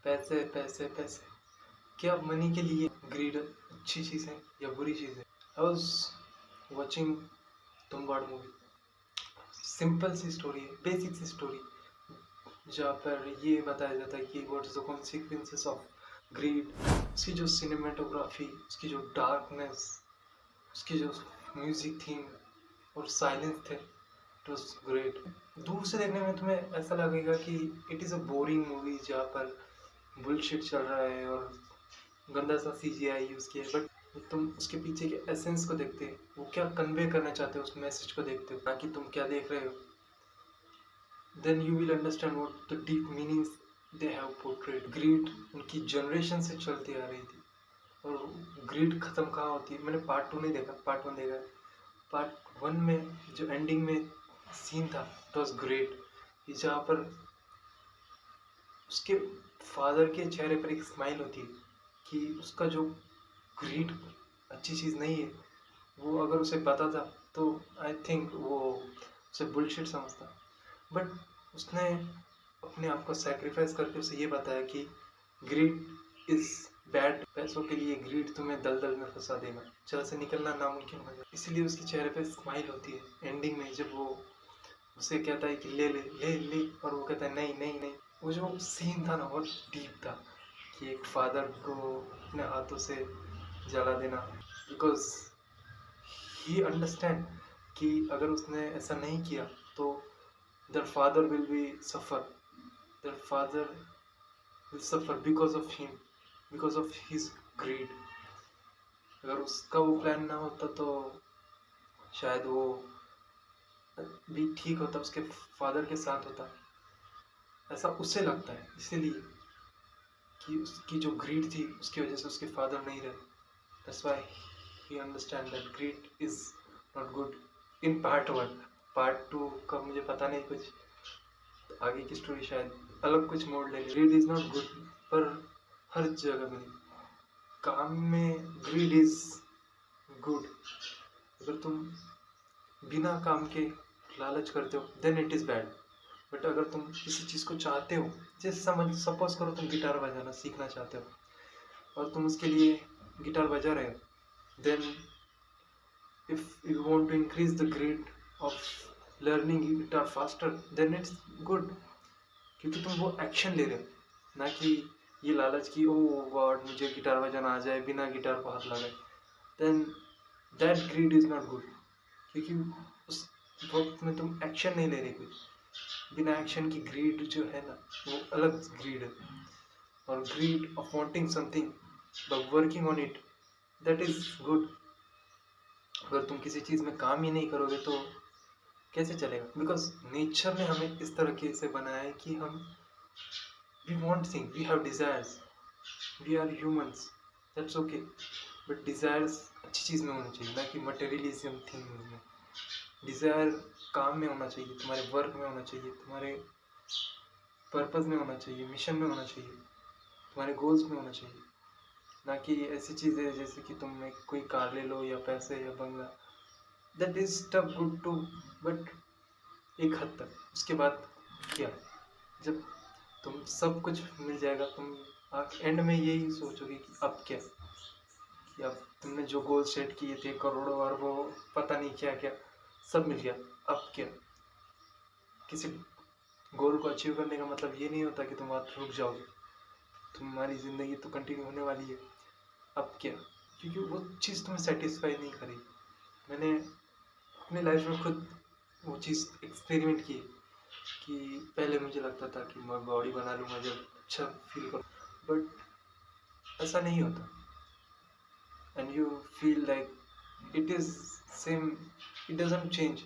पैसे पैसे पैसे। क्या मनी के लिए ग्रीड अच्छी चीज़ है या बुरी चीज़ है? I was watching Tumbbad movie. Simple सी स्टोरी है, बेसिक सी स्टोरी, जहाँ पर ये बताया जाता है कि what is the consequences of greed. उसकी जो सिनेमेटोग्राफी, उसकी जो डार्कनेस, उसकी जो म्यूजिक थीम और साइलेंस थे, इट वॉज ग्रेट। दूर से देखने में तुम्हें ऐसा लगेगा कि it is a boring movie जहाँ पर बुलशिट चल रहा है और गंदा सा CGI यूज़ किया है, बट तुम उसके पीछे के एसेंस को देखते हो, वो क्या कन्वे करना चाहते हो, उस मैसेज को देखते हो, ना कि तुम क्या देख रहे हो, then you will understand what the deep meanings they have portrayed. Greed उनकी जनरेशन से चलती आ रही थी और ग्रीड खत्म कहाँ होती है? मैंने पार्ट 2 नहीं देखा, पार्ट 1 देखा। पार्ट 1 में जो एंडिंग में सीन था इट वॉज ग्रेट, जहाँ पर उसके फादर के चेहरे पर एक स्माइल होती है कि उसका जो ग्रीड अच्छी चीज़ नहीं है, वो अगर उसे पता था तो आई थिंक वो उसे बुलशिट समझता, बट उसने अपने आप को सैक्रिफाइस करके उसे ये बताया कि ग्रीड इज बैड। पैसों के लिए ग्रीड तुम्हें दलदल में फंसा देगा, जहाँ से निकलना नामुमकिन हो जाए। इसीलिए उसके चेहरे पे स्माइल होती है एंडिंग में, जब वो उसे कहता है कि ले ले ले ले, और वो कहता है नहीं नहीं नहीं। वो जो सीन था ना बहुत डीप था कि एक फादर को अपने हाथों से जला देना, बिकॉज ही अंडरस्टैंड कि अगर उसने ऐसा नहीं किया तो their father will be suffer, their father will suffer because of him, because of his greed. अगर उसका वो प्लान ना होता तो शायद वो भी ठीक होता, उसके फादर के साथ होता, ऐसा उसे लगता है। इसीलिए कि उसकी जो ग्रीड थी उसकी वजह से उसके फादर नहीं रहे, that's why he understand that greed is not good in part 1. Part 2 का मुझे पता नहीं, कुछ आगे की स्टोरी शायद अलग कुछ मोड़ लेंगे। ग्रीड इज नॉट गुड, पर हर जगह में काम में ग्रीड इज गुड। अगर तुम बिना काम के लालच करते हो then it is bad, but अगर तुम किसी चीज़ को चाहते हो, जैसे सपोज करो तुम गिटार बजाना सीखना चाहते हो और तुम उसके लिए गिटार बजा रहे हो, then if you want to increase the grade of learning guitar faster then it's good, क्योंकि तुम वो एक्शन ले रहे हो, ना कि ये लालच कि ओ गॉड मुझे गिटार बजाना आ जाए बिना गिटार को हाथ लगाए, then that greed is not good, क्योंकि उस वक्त में तुम एक्शन नहीं ले रहे कुछ। बिना एक्शन की ग्रीड जो है ना वो अलग ग्रीड है, और greed of wanting something but working on it that is good. अगर तुम किसी चीज़ में काम ही नहीं करोगे तो कैसे चलेगा? बिकॉज नेचर ने हमें इस तरीके से बनाया है कि हम we want thing, we have desires, we are humans, that's okay, but desires अच्छी चीज़ में होनी चाहिए, ना कि मटेरियलिज्म थिंग में। डिज़ायर काम में होना चाहिए, तुम्हारे वर्क में होना चाहिए, तुम्हारे पर्पस में होना चाहिए, मिशन में होना चाहिए, तुम्हारे गोल्स में होना चाहिए, ना कि ऐसी चीज़ें जैसे कि तुम एक कोई कार ले लो या पैसे या बंगला। That is tough good too, but एक हद तक। उसके बाद क्या, जब तुम सब कुछ मिल जाएगा तुम एंड में यही सोचोगे कि अब क्या, कि अब तुमने जो गोल सेट किए थे करोड़ों अरबों पता नहीं क्या क्या सब मिल गया, अब क्या? किसी गोल को अचीव करने का मतलब ये नहीं होता कि तुम वहाँ रुक जाओगे, तुम्हारी ज़िंदगी तो कंटिन्यू होने वाली है। अब क्या? क्योंकि वो चीज़ तुम्हें सेटिस्फाई नहीं करेगी। मैंने अपनी लाइफ में खुद वो चीज़ एक्सपेरिमेंट की कि पहले मुझे लगता था कि मैं बॉडी बना लूँगा जब अच्छा फील करूँ, बट ऐसा नहीं होता। And you feel like it is same, it doesn't change.